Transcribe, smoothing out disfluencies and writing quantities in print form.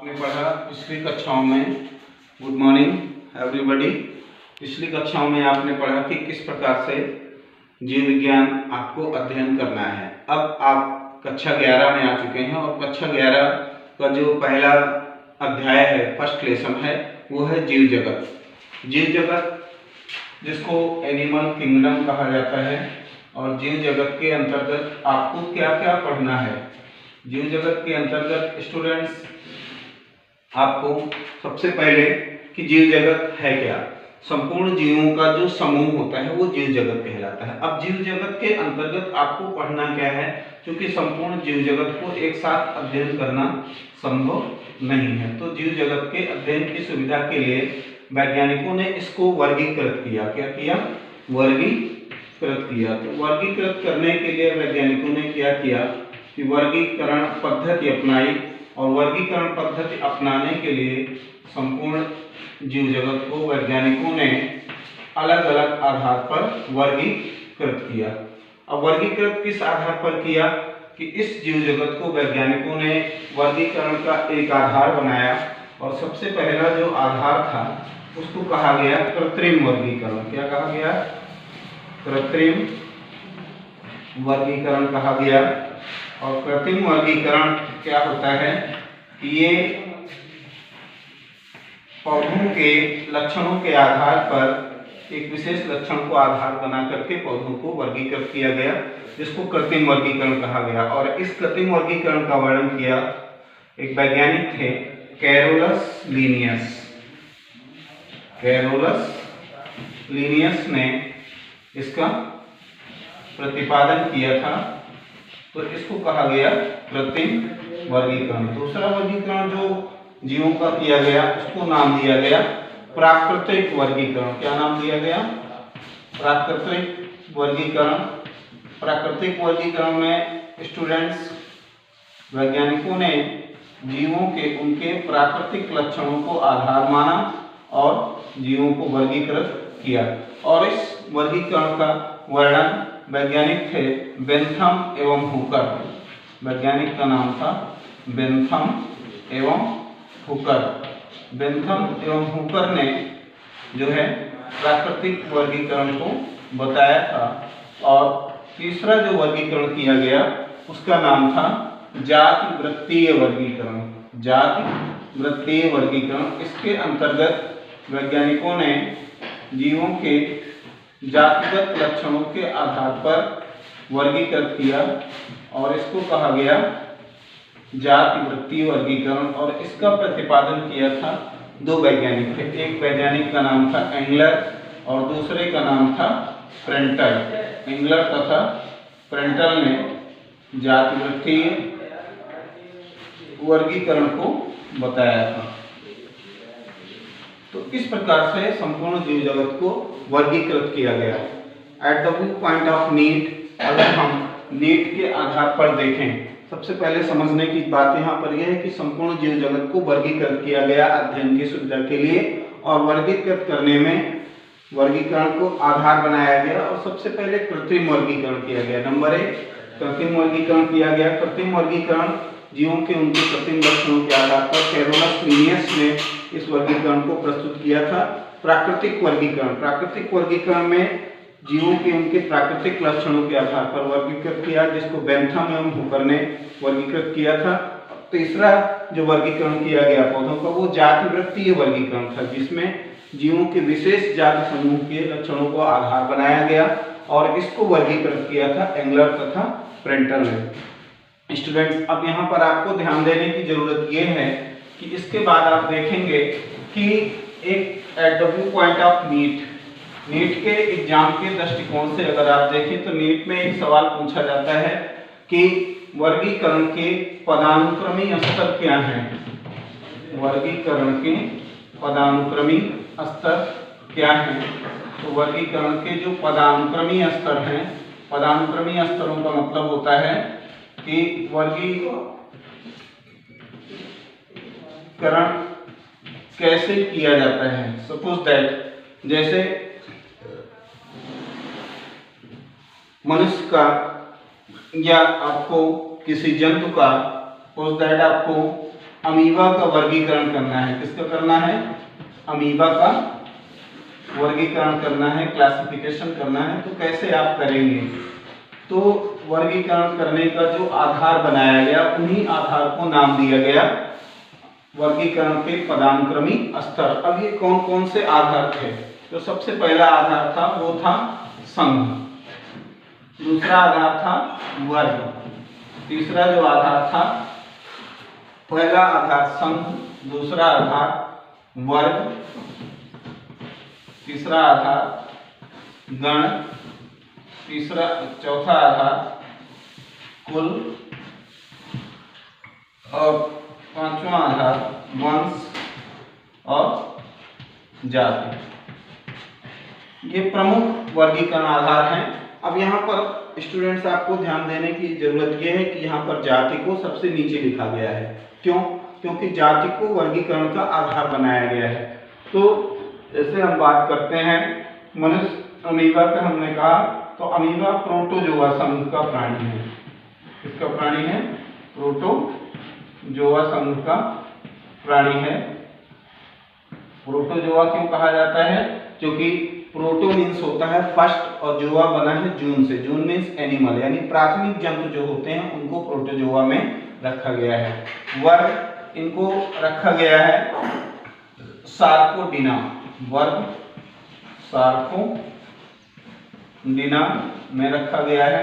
हमने पढ़ा पिछली कक्षाओं में। Good morning everybody. पिछली कक्षाओं में आपने पढ़ा कि किस प्रकार से जीव विज्ञान आपको अध्ययन करना है। अब आप कक्षा 11 में आ चुके हैं और कक्षा 11 का जो पहला अध्याय है, फर्स्ट लेसन है, वो है जीव जगत। जीव जगत जिसको एनिमल किंगडम कहा जाता है। और जीव जगत के अंतर्गत आपको क्या क्या पढ़ना है। जीव जगत के अंतर्गत स्टूडेंट्स आपको सबसे पहले कि जीव जगत है क्या, संपूर्ण जीवों का जो समूह होता है वो जीव जगत कहलाता है। अब जीव जगत के अंतर्गत आपको पढ़ना क्या है, क्योंकि संपूर्ण जीव जगत को एक साथ अध्ययन करना संभव नहीं है। तो जीव जगत के अध्ययन की सुविधा के लिए वैज्ञानिकों ने इसको वर्गीकृत किया। क्या किया? वर्गीकृत किया। तो वर्गीकृत करने के लिए वैज्ञानिकों ने क्या किया कि वर्गीकरण पद्धति अपनाई। और वर्गीकरण पद्धति अपनाने के लिए संपूर्ण जीव जगत को वैज्ञानिकों ने अलग अलग आधार पर वर्गीकृत किया। अब वर्गीकृत किस आधार पर किया कि इस जीव जगत को वैज्ञानिकों ने वर्गीकरण का एक आधार बनाया। और सबसे पहला जो आधार था उसको कहा गया कृत्रिम वर्गीकरण। क्या कहा गया? कृत्रिम वर्गीकरण कहा गया। और कृत्रिम वर्गीकरण क्या होता है कि ये पौधों के लक्षणों के आधार पर एक विशेष लक्षण को आधार बना करके पौधों को वर्गीकृत किया गया, जिसको कृत्रिम वर्गीकरण कहा गया। और इस कृत्रिम वर्गीकरण का वर्णन किया एक वैज्ञानिक थे, कैरोलस लीनियस। कैरोलस लीनियस ने इसका प्रतिपादन किया था। तो इसको कहा गया कृत्रिम वर्गीकरण। दूसरा वर्गीकरण जो जीवों का किया गया उसको नाम दिया गया प्राकृतिक वर्गीकरण। क्या नाम दिया गया? प्राकृतिक वर्गीकरण। प्राकृतिक वर्गीकरण में स्टूडेंट्स वैज्ञानिकों ने जीवों के उनके प्राकृतिक लक्षणों को आधार माना और जीवों को वर्गीकृत किया। और इस वर्गीकरण का वर्णन वैज्ञानिक थे बेंथम एवं हुकर। वैज्ञानिक का नाम था बेंथम एवं हुकर। बेंथम एवं हुकर ने जो है प्राकृतिक वर्गीकरण को बताया था। और तीसरा जो वर्गीकरण किया गया उसका नाम था जाति वृत्तीय वर्गीकरण। जाति वृत्तीय वर्गीकरण। इसके अंतर्गत वैज्ञानिकों ने जीवों के जातिगत लक्षणों के आधार पर वर्गीकृत किया और इसको कहा गया जाति वृत्तीय वर्गीकरण। और इसका प्रतिपादन किया था दो वैज्ञानिक थे। एक वैज्ञानिक का नाम था एंगलर और दूसरे का नाम था प्रेंटल। एंगलर तथा प्रेंटल ने जाति वृत्तीय वर्गीकरण को बताया था। तो इस प्रकार से संपूर्ण जीव जगत को वर्गीकृत किया गया। Eight the view point of need, अगर हम नीड के आधार पर देखें, सबसे पहले समझने की बात यहाँ पर यह है कि संपूर्ण जीव जगत को वर्गीकृत किया गया अध्ययन की सुविधा के लिए। और वर्गीकृत करने में वर्गीकरण को आधार बनाया गया और सबसे पहले कृत्रिम वर्गीकरण किया गया। नंबर 1 कृत्रिम वर्गीकरण किया गया। कृत्रिम वर्गीकरण जीवों के उनके कृत्रिम लक्षणों के आधार पर कैरोलस लीनियस ने इस वर्गीकरण को प्रस्तुत किया था। प्राकृतिक वर्गीकरण। प्राकृतिक वर्गीकरण में जीवों के उनके प्राकृतिक लक्षणों के आधार पर वर्गीकृत किया, जिसको बेंथम एवं हुकर ने वर्गीकृत किया था। तीसरा जो वर्गीकरण किया गया पौधों का वो जाति वृत्तीय वर्गीकरण था, जिसमें जीवों के विशेष जाति समूह के लक्षणों को आधार बनाया गया और इसको वर्गीकृत किया था एंगलर तथा प्रेंटल ने। स्टूडेंट्स, अब यहाँ पर आपको ध्यान देने की जरूरत ये है कि इसके बाद आप देखेंगे कि एक at the view point of NEET के एग्जाम के दृष्टिकोण से अगर आप देखें तो नीट में एक सवाल पूछा जाता है कि वर्गीकरण के पदानुक्रमी स्तर क्या हैं। वर्गीकरण के पदानुक्रमी स्तर क्या हैं? तो वर्गीकरण के जो पदानुक्रमी स्तर हैं, पदानुक्रमी स्तरों का मतलब होता है कि वर्गीकरण कैसे किया जाता है। सपोज दैट जैसे मनुष्य का या आपको किसी जंतु का, सपोज दैट आपको अमीबा का वर्गीकरण करना है। किसका करना है? अमीबा का वर्गीकरण करना है, क्लासिफिकेशन करना है। तो कैसे आप करेंगे? तो वर्गीकरण करने का जो आधार बनाया गया, उन्हीं आधार को नाम दिया गया वर्गीकरण के पदानुक्रमी स्तर। अब ये कौन कौन से आधार थे? तो सबसे पहला आधार था वो था संघ, दूसरा आधार था वर्ग, तीसरा जो आधार था, पहला आधार संघ, दूसरा आधार वर्ग, तीसरा आधार गण, चौथा आधार कुल और पांचवा आधार वंश और जाति। ये प्रमुख वर्गीकरण आधार हैं। अब यहाँ पर स्टूडेंट्स आपको ध्यान देने की जरूरत ये है कि यहाँ पर जाति को सबसे नीचे लिखा गया है। क्यों? क्योंकि जाति को वर्गीकरण का आधार बनाया गया है। तो जैसे हम बात करते हैं मनुष्य अमीबा का, हमने कहा तो अमीबा प्रोटोजोआ समूह का प्राणी है। किसका प्राणी है? प्रोटोजोआ समूह का प्राणी है। प्रोटोजोआ क्यों कहा जाता है? क्योंकि प्रोटो मीन्स होता है फर्स्ट और जोआ बना है जून से। जून मीन्स एनिमल, यानी प्राथमिक जंतु जो होते हैं उनको प्रोटोजोआ में रखा गया है। वर्ग इनको रखा गया है सार्कोडिना, वर्ग सार्कोडिना में रखा गया है।